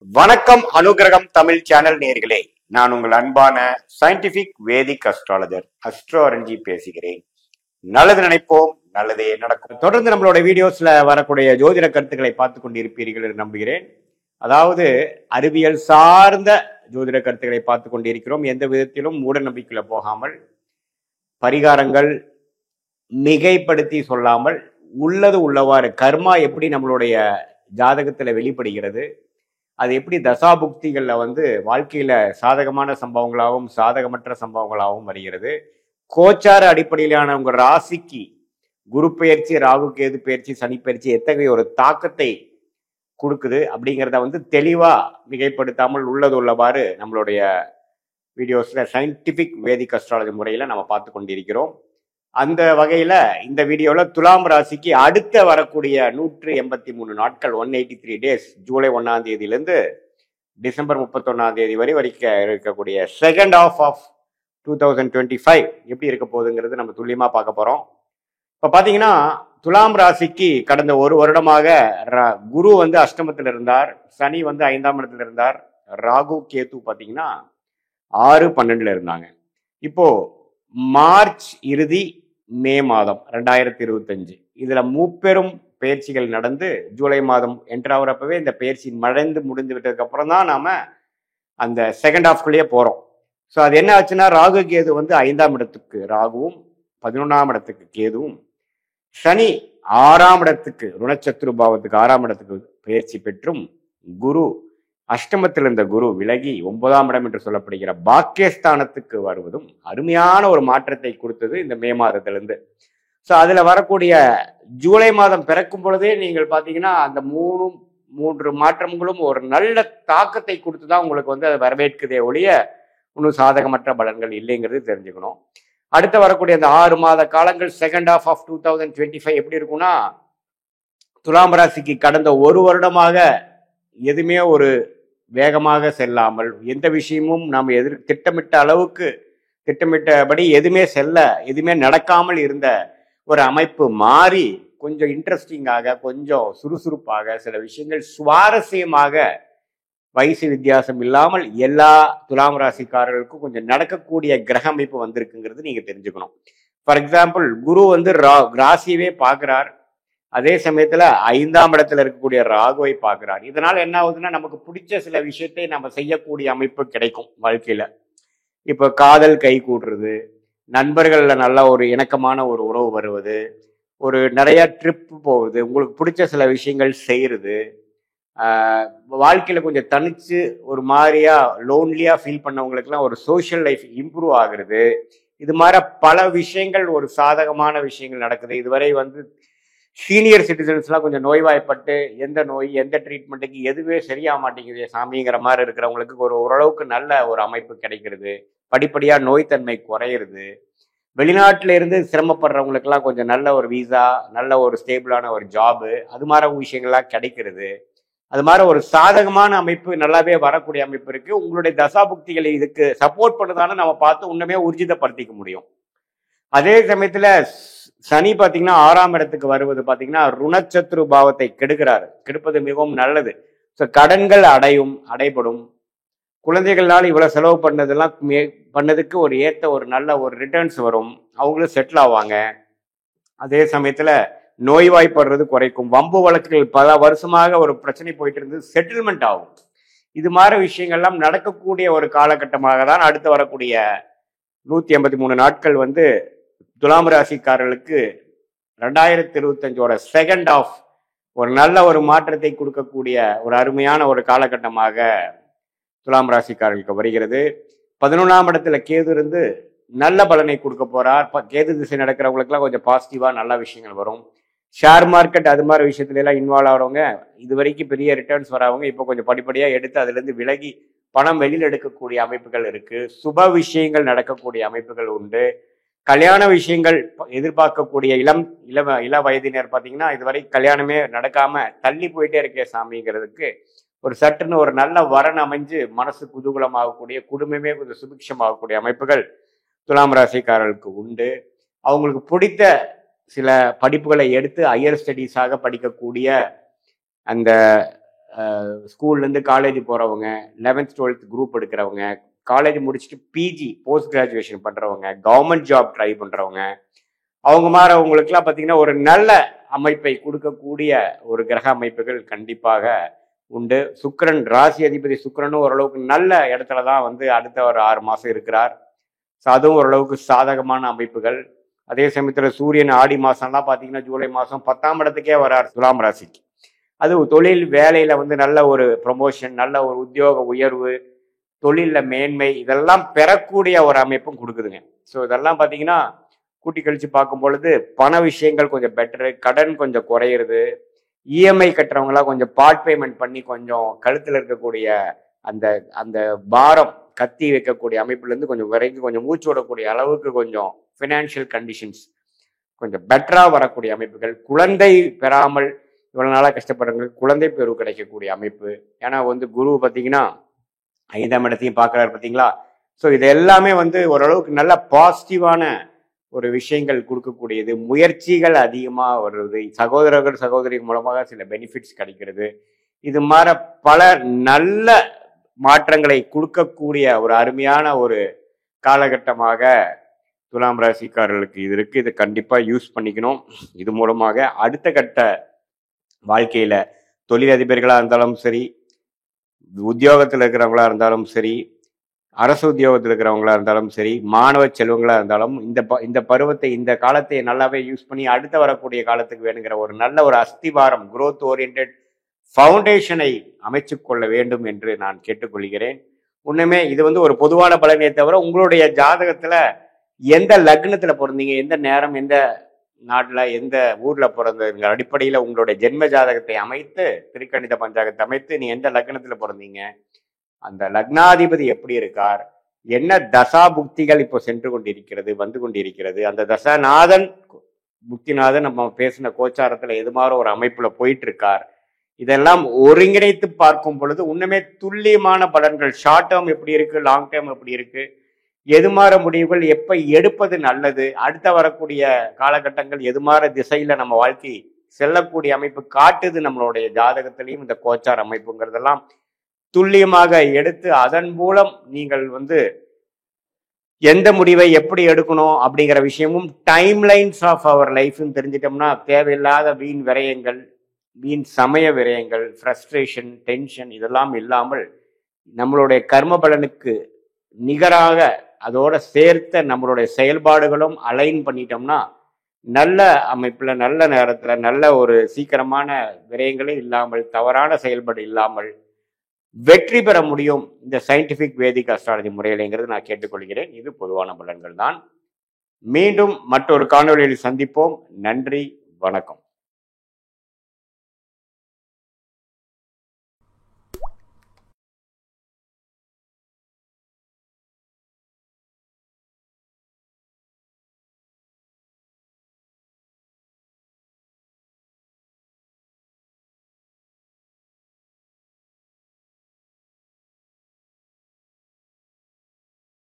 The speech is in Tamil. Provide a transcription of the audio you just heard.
வணக்கம் அனுகிரகம் தமிழ் சேனல் நேயர்களே, நான் உங்கள் அன்பான சயின்டிபிக் வேதிக் அஸ்ட்ராலஜர் அஸ்ட்ரோ அரஞ்சி பேசுகிறேன். நல்லது நினைப்போம், நல்லதே நடக்கும். தொடர்ந்து நம்மளோட வீடியோஸ்ல வரக்கூடிய ஜோதிட கருத்துக்களை பார்த்து கொண்டிருப்பீர்கள் என்று நம்புகிறேன். அதாவது அறிவியல் சார்ந்த ஜோதிட கருத்துக்களை பார்த்து கொண்டிருக்கிறோம். எந்த விதத்திலும் மூட நம்பிக்கையில போகாமல், பரிகாரங்கள் மிகைப்படுத்தி சொல்லாமல், உள்ளது உள்ளவாறு கர்மா எப்படி நம்மளுடைய ஜாதகத்துல வெளிப்படுகிறது, அது எப்படி தசாபுக்திகள்ல வாழ்க்கையில சாதகமான சம்பவங்களாகவும் சாதகமற்ற சம்பவங்களாகவும் வருகிறது, கோச்சார அடிப்படையிலான உங்க ராசிக்கு குரு பெயர்ச்சி, ராகு கேது பெயர்ச்சி, சனி பெயர்ச்சி எத்தகைய ஒரு தாக்கத்தை கொடுக்குது அப்படிங்கிறத தெளிவா மிகைப்படுத்தாமல் உள்ளது உள்ளவாறு நம்மளுடைய வீடியோஸ்ல சயின்டிபிக் வேதிக் அஸ்ட்ராலஜி முறையில நம்ம பார்த்து கொண்டிருக்கிறோம். அந்த வகையில இந்த வீடியோல துலாம் ராசிக்கு அடுத்த வரக்கூடிய 183 நாட்கள் 183 டேஸ், ஜூலை 1ஆம் தேதியிலிருந்து டிசம்பர் 31ஆம் தேதி வரைக்கும் இருக்கக்கூடிய செகண்ட் ஹாஃப் ஆஃப் 2025 எப்படி இருக்க போகுதுங்கிறது நம்ம துல்லியமா பார்க்க போறோம். இப்ப பாத்தீங்கன்னா துலாம் ராசிக்கு கடந்த ஒரு வருடமாக குரு அஷ்டமத்தில் இருந்தார், சனி 5ஆம் இடத்துல இருந்தார், ராகு கேது பாத்தீங்கன்னா 6-12 இருந்தாங்க. இப்போ மார்ச் இறுதி மே மாதம் 2025 இதுல முப்பெரும் பயிற்சிகள் நடந்து ஜூலை மாதம் என்ட்ராகிறப்பவே இந்த பயிற்சி முடிந்து விட்டதுக்கு அப்புறம் தான் நாம அந்த செகண்ட் ஹாஃப்குள்ளேயே போறோம். ஸோ அது என்ன ஆச்சுன்னா, ராகு கேது 5ஆம் இடத்துக்கு ராகுவும், 11ஆம் இடத்துக்கு கேதுவும், சனி 6ஆம் இடத்துக்கு ருணச்சத்ரு பாவத்துக்கு 6ஆம் இடத்துக்கு பயிற்சி பெற்றும், குரு அஷ்டமத்தில் இருந்த குரு விலகி 9ஆம் இடம் என்று சொல்லப்படுகிற பாக்கியஸ்தானத்துக்கு வருவதும் அருமையான ஒரு மாற்றத்தை கொடுத்தது இந்த மே மாதத்திலிருந்து. ஸோ அதுல வரக்கூடிய ஜூலை மாதம் பிறக்கும் பொழுதே நீங்கள் பார்த்தீங்கன்னா அந்த மூன்று மாற்றங்களும் ஒரு நல்ல தாக்கத்தை கொடுத்துதான் உங்களுக்கு அதை வரவேற்குதே ஒழிய இன்னும் சாதகமற்ற பலன்கள் இல்லைங்கிறது தெரிஞ்சுக்கணும். அடுத்து வரக்கூடிய அந்த 6 மாத காலங்கள் செகண்ட் ஹாஃப் ஆஃப் 2025 எப்படி இருக்கும்னா, துலாம் ராசிக்கு கடந்த ஒரு வருடமாக எதுவுமே ஒரு வேகமாக செல்லாமல், எந்த விஷயமும் நாம் திட்டமிட்டபடி எதுவுமே நடக்காமல் இருந்த ஒரு அமைப்பு மாறி கொஞ்சம் இன்ட்ரெஸ்டிங்காக, கொஞ்சம் சுறுசுறுப்பாக, சில விஷயங்கள் சுவாரஸ்யமாக, வயசு வித்தியாசம் இல்லாமல் எல்லா துலாம் ராசிக்காரர்களுக்கும் கொஞ்சம் நடக்கக்கூடிய கிரக அமைப்பு வந்திருக்குங்கிறது நீங்க தெரிஞ்சுக்கணும். ஃபார் எக்ஸாம்பிள், குரு ராசியவே பார்க்கிறார், அதே சமயத்துல 5ஆம் இடத்துல இருக்கக்கூடிய ராகுவை பார்க்கிறார். இதனால என்ன ஆகுதுன்னா, நமக்கு பிடிச்ச சில விஷயத்தை நம்ம செய்யக்கூடிய அமைப்பு கிடைக்கும் வாழ்க்கையில. இப்ப காதல் கை கூடுறது, நண்பர்கள்ல நல்ல ஒரு இணக்கமான ஒரு உறவு வருவது, ஒரு நிறைய ட்ரிப் போகுது, உங்களுக்கு பிடிச்ச சில விஷயங்கள் செய்யறது, வாழ்க்கையில கொஞ்சம் தனிச்சு ஒரு மாதிரியா லோன்லியா ஃபீல் பண்ணவங்களுக்குலாம் ஒரு சோஷியல் லைஃப் இம்ப்ரூவ் ஆகுறது, இது மாதிரி பல விஷயங்கள் ஒரு சாதகமான விஷயங்கள் நடக்குது. இதுவரை சீனியர் சிட்டிசன்ஸ்லாம் கொஞ்சம் நோய்வாய்ப்பட்டு எந்த நோய் எந்த ட்ரீட்மெண்ட்டுக்கு எதுவே சரியாக மாட்டேங்குது சாமிங்கிற மாதிரி இருக்கிறவங்களுக்கு ஒரு ஓரளவுக்கு நல்ல ஒரு அமைப்பு கிடைக்கிறது, படிப்படியாக நோய்த்தன்மை குறையிறது, வெளிநாட்டில இருந்து சிரமப்படுறவங்களுக்கெல்லாம் கொஞ்சம் நல்ல ஒரு வீசா, நல்ல ஒரு ஸ்டேபிளான ஒரு ஜாபு, அது மாதிரி விஷயங்கள்லாம் கிடைக்கிறது. அது மாதிரி ஒரு சாதகமான அமைப்பு நல்லாவே வரக்கூடிய அமைப்பு இருக்கு. உங்களுடைய தசாபுக்திகளை இதுக்கு சப்போர்ட் பண்ணுதான்னு நம்ம பார்த்து இன்னுமே ஊர்ஜிதப்படுத்திக்க முடியும். அதே சமயத்துல சனி பாத்தீங்கன்னா 6ஆம் இடத்துக்கு வருவது பாத்தீங்கன்னா ருணச்சத்ரு பாவத்தை கெடுப்பது மிகவும் நல்லது. ஸோ கடன்கள் அடைபடும், குழந்தைகள்னால இவ்வளவு செலவு பண்ணதுக்கு ஒரு ஏத்த ஒரு நல்ல ஒரு ரிட்டர்ன்ஸ் வரும், அவங்களும் செட்டில் ஆவாங்க. அதே சமயத்துல நோய்வாய்ப்படுறது குறைக்கும், வம்பு வழக்குகள் பல வருஷமாக ஒரு பிரச்சனை போயிட்டு இருந்து செட்டில்மெண்ட் ஆகும். இது மாதிரி விஷயங்கள்லாம் நடக்கக்கூடிய ஒரு காலகட்டமாக தான் அடுத்து வரக்கூடிய 183 நாட்கள் துலாம் ராசிக்காரர்களுக்கு 2025 செகண்ட் ஆஃப் ஒரு நல்ல ஒரு மாற்றத்தை கொடுக்கக்கூடிய ஒரு அருமையான ஒரு காலகட்டமாக துலாம் ராசிக்காரர்களுக்கு வருகிறது. 11ஆம் இடத்துல கேது இருந்து நல்ல பலனை கொடுக்க போறார். கேது திசை நடக்கிறவங்களுக்குலாம் கொஞ்சம் பாசிட்டிவா நல்ல விஷயங்கள் வரும். ஷேர் மார்க்கெட் அது மாதிரி விஷயத்துல எல்லாம் இன்வால்வ் ஆகிறவங்க, இது வரைக்கும் பெரிய ரிட்டர்ன்ஸ் வரவங்க இப்போ கொஞ்சம் படிப்படியா எடுத்து அதுல இருந்து விலகி பணம் வெளியில் எடுக்கக்கூடிய அமைப்புகள் இருக்கு. சுப விஷயங்கள் நடக்கக்கூடிய அமைப்புகள் உண்டு. கல்யாண விஷயங்கள் எதிர்பார்க்கக்கூடிய இள வயதினர் பார்த்தீங்கன்னா, இதுவரை கல்யாணமே நடக்காம தள்ளி போயிட்டே இருக்கே சாமிங்கிறதுக்கு ஒரு சட்டுன்னு ஒரு நல்ல வரன் அமைஞ்சு மனசு குதூகலமாகக்கூடிய, குடும்பமே கொஞ்சம் சுபிக்ஷமாகக்கூடிய அமைப்புகள் துலாம் ராசிக்காரர்களுக்கு உண்டு. அவங்களுக்கு பிடித்த சில படிப்புகளை எடுத்து ஹையர் ஸ்டடீஸாக படிக்கக்கூடிய அந்த ஸ்கூல்லேருந்து காலேஜ் போகிறவங்க, 11th 12th குரூப் எடுக்கிறவங்க, காலேஜ் முடிச்சுட்டு பிஜி போஸ்ட் கிராஜுவேஷன் பண்ணுறவங்க, கவர்மெண்ட் ஜாப் ட்ரை பண்ணுறவங்க, அவங்க மாறவங்களுக்குலாம் பார்த்தீங்கன்னா ஒரு நல்ல அமைப்பை கொடுக்கக்கூடிய ஒரு கிரக அமைப்புகள் கண்டிப்பாக உண்டு. சுக்கிரன் ராசி அதிபதி சுக்கிரனும் ஓரளவுக்கு நல்ல இடத்துல தான் வந்து அடுத்த ஒரு 6 மாதம் இருக்கிறார். ஸோ அதுவும் ஓரளவுக்கு சாதகமான அமைப்புகள். அதே சமயத்தில் சூரியன் ஆடி மாதம்லாம் பார்த்தீங்கன்னா ஜூலை மாதம் 10ஆம் இடத்துக்கே வரார் துலாம் ராசிக்கு. அது தொழில் வேலையில் வந்து நல்ல ஒரு ப்ரொமோஷன், நல்ல ஒரு உத்தியோக உயர்வு, தொழிலில் மேன்மை இதெல்லாம் பெறக்கூடிய ஒரு அமைப்பும் கொடுக்குதுங்க. ஸோ இதெல்லாம் பார்த்தீங்கன்னா கூட்டி கழிச்சு பார்க்கும் பொழுது பண விஷயங்கள் கொஞ்சம் பெட்டரு, கடன் கொஞ்சம் குறையிறது, இஎம்ஐ கட்டுறவங்களாம் கொஞ்சம் பார்ட் பேமெண்ட் பண்ணி கொஞ்சம் கழுத்தில் இருக்கக்கூடிய அந்த அந்த பாரம் கத்தி வைக்கக்கூடிய அமைப்புலேருந்து கொஞ்சம் விரைந்து கொஞ்சம் மூச்சு விடக்கூடிய அளவுக்கு கொஞ்சம் ஃபினான்ஷியல் கண்டிஷன்ஸ் கொஞ்சம் பெட்டராக வரக்கூடிய அமைப்புகள். குழந்தை பெறாமல் இவ்வளோ நாளாக கஷ்டப்படுறவங்க குழந்தை பேரு கிடைக்கக்கூடிய அமைப்பு. ஏன்னா வந்து குரு பார்த்தீங்கன்னா 5ஆம் இடத்தையும் பார்க்குறாரு பார்த்தீங்களா. ஸோ இது எல்லாமே வந்து ஓரளவுக்கு நல்ல பாசிட்டிவான ஒரு விஷயங்கள் கொடுக்கக்கூடியது. முயற்சிகள் அதிகமாக வருது, சகோதரர்கள் சகோதரிகள் மூலமாக சில பெனிஃபிட்ஸ் கிடைக்கிறது. இது மாதிரி பல நல்ல மாற்றங்களை கொடுக்கக்கூடிய ஒரு அருமையான ஒரு காலகட்டமாக துலாம் ராசிக்காரர்களுக்கு இது இருக்கு. இதை கண்டிப்பாக யூஸ் பண்ணிக்கணும். இது மூலமாக அடுத்த கட்ட வாழ்க்கையில தொழிலதிபர்களாக இருந்தாலும் சரி, உத்தியோகத்தில் இருக்கிறவங்களா இருந்தாலும் சரி, அரசு உத்தியோகத்தில் இருக்கிறவங்களா இருந்தாலும் சரி, மாணவ செல்வங்களா இருந்தாலும் இந்த பருவத்தை இந்த காலத்தை நல்லாவே யூஸ் பண்ணி அடுத்த வரக்கூடிய காலத்துக்கு வேணுங்கிற ஒரு நல்ல ஒரு அஸ்திவாரம் growth oriented ஃபவுண்டேஷனை அமைச்சு கொள்ள வேண்டும் என்று நான் கேட்டுக்கொள்கிறேன். உண்மையுமே இது வந்து ஒரு பொதுவான பலனே தவிர உங்களுடைய ஜாதகத்துல எந்த லக்னத்துல பிறந்தீங்க, எந்த நேரம், எந்த நாட்டில், எந்த ஊரில் பிறந்ததுங்கிற அடிப்படையில் உங்களுடைய ஜென்ம ஜாதகத்தை அமைத்து, திருக்கணித பஞ்சாங்கத்தை அமைத்து, நீ எந்த லக்னத்தில் பிறந்தீங்க, அந்த லக்னாதிபதி எப்படி இருக்கார், என்ன தசா புக்திகள் இப்போ சென்று கொண்டிருக்கிறது, வந்து கொண்டிருக்கிறது, அந்த தசாநாதன் புக்திநாதன் நம்ம பேசின கோச்சாரத்தில் எது மாதிரி ஒரு அமைப்பில் போயிட்டு இருக்கார், இதெல்லாம் ஒருங்கிணைத்து பார்க்கும் பொழுது உண்மையே துல்லியமான பலன்கள், ஷார்ட் டேர்ம் எப்படி இருக்கு, லாங் டேர்ம் எப்படி இருக்கு, எது மாற முடிவுகள் எப்ப எடுப்பது நல்லது, அடுத்த வரக்கூடிய காலகட்டங்கள் எது மாற திசையில நம்ம வாழ்க்கை செல்லக்கூடிய அமைப்பு காட்டுது நம்மளுடைய ஜாதகத்திலையும் இந்த கோச்சார் அமைப்புங்கிறதெல்லாம் துல்லியமாக எடுத்து அதன் மூலம் நீங்கள் வந்து எந்த முடிவை எப்படி எடுக்கணும் அப்படிங்கிற விஷயமும் டைம் லைன்ஸ் ஆஃப் அவர் லைஃப்னு தெரிஞ்சிட்டோம்னா தேவையில்லாத வீண் விரயங்கள், வீண் சமய விரயங்கள், ஃப்ரஸ்ட்ரேஷன், டென்ஷன் இதெல்லாம் இல்லாமல் நம்மளுடைய கர்ம பலனுக்கு நிகராக அதோட சேர்த்த நம்மளுடைய செயல்பாடுகளும் அலைன் பண்ணிட்டோம்னா நல்ல அமைப்புல, நல்ல நேரத்துல, நல்ல ஒரு சீக்கிரமான விரயங்களே இல்லாமல், தவறான செயல்பாடு இல்லாமல் வெற்றி பெற முடியும் இந்த சயின்டிபிக் வேதிக் அஸ்ட்ராலஜி முறையிலேங்கிறது நான் கேட்டுக்கொள்கிறேன். இது பொதுவான பலன்கள் தான். மீண்டும் மற்றொரு காணொலியில் சந்திப்போம். நன்றி, வணக்கம்.